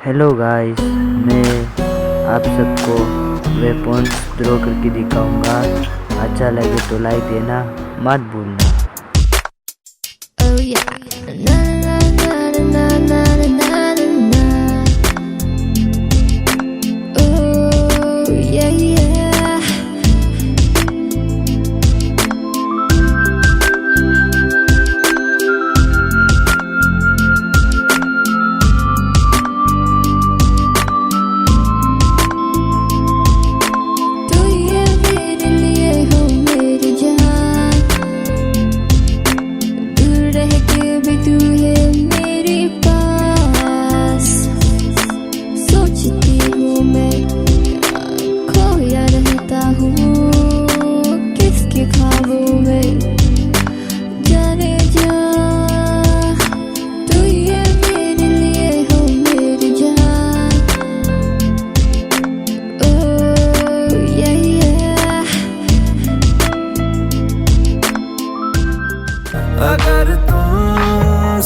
Hello guys, मैं आप सबको वेपन्स ड्रॉ करके दिखाऊंगा। अच्छा लगे तो लाइक देना मत भूलना। Oh yeah. Na na na na na na na na na. Oh yeah yeah. तू ये मेरे लिए हो मेरी जान, दूर रह के भी तू है मेरे पास। सोचती हूँ मैं खोया रहता हूँ किसके ख्वाबों में, जाने जा। तू ये मेरे लिए हो मेरी जान। Oh yeah yeah. अगर तुम